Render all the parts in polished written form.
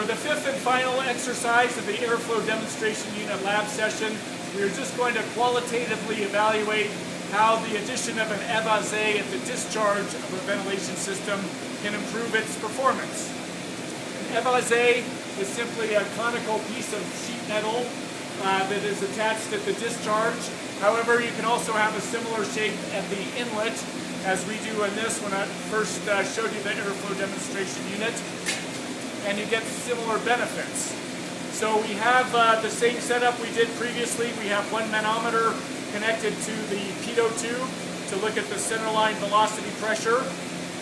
For the fifth and final exercise of the airflow demonstration unit lab session, we are just going to qualitatively evaluate how the addition of an Evasee at the discharge of a ventilation system can improve its performance. An Evasee is simply a conical piece of sheet metal that is attached at the discharge. However, you can also have a similar shape at the inlet, as we do in this when I first showed you the airflow demonstration unit, and you get similar benefits. So we have the same setup we did previously. We have one manometer connected to the pitot tube to look at the centerline velocity pressure.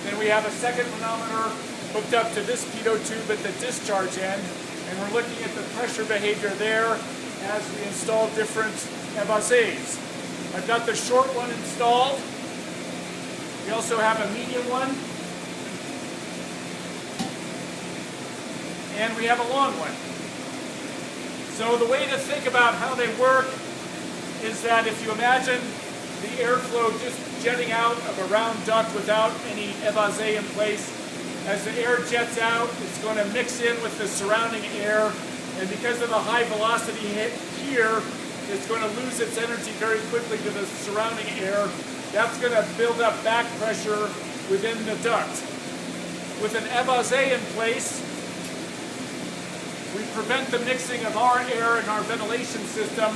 Then we have a second manometer hooked up to this pitot tube at the discharge end, and we're looking at the pressure behavior there as we install different Evasees. I've got the short one installed. We also have a medium one, and we have a long one. So the way to think about how they work is that if you imagine the airflow just jetting out of a round duct without any Evasee in place, as the air jets out, it's going to mix in with the surrounding air, and because of the high velocity hit here, it's going to lose its energy very quickly to the surrounding air. That's going to build up back pressure within the duct. With an Evasee in place, we prevent the mixing of our air in our ventilation system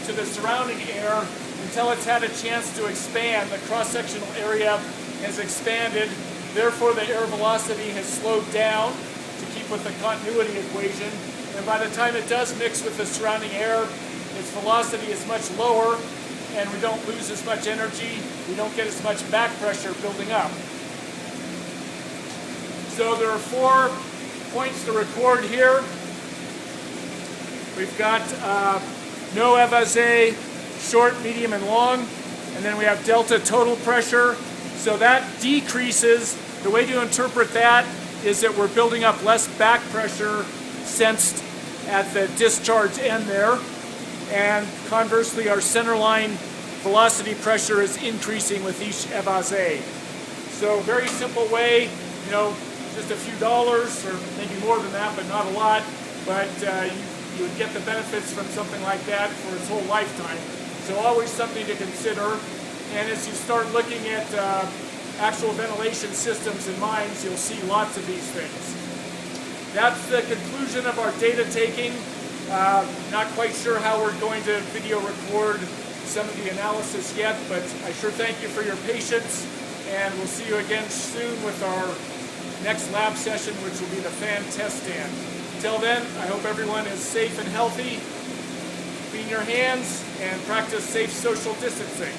to the surrounding air until it's had a chance to expand. The cross-sectional area has expanded, therefore the air velocity has slowed down to keep with the continuity equation, and by the time it does mix with the surrounding air, its velocity is much lower and we don't lose as much energy, we don't get as much back pressure building up. So there are 4 points to record here. We've got no Evasee, short, medium, and long, and then we have delta total pressure. So that decreases. The way to interpret that is that we're building up less back pressure sensed at the discharge end there, and conversely our centerline velocity pressure is increasing with each Evasee. So very simple way, just a few dollars or maybe more than that, but not a lot, but you would get the benefits from something like that for its whole lifetime. So always something to consider. And as you start looking at actual ventilation systems and mines, you'll see lots of these things. That's the conclusion of our data taking. Not quite sure how we're going to video record some of the analysis yet, but I sure thank you for your patience, and we'll see you again soon with our next lab session, which will be the fan test stand. Until then, I hope everyone is safe and healthy. Clean your hands and practice safe social distancing.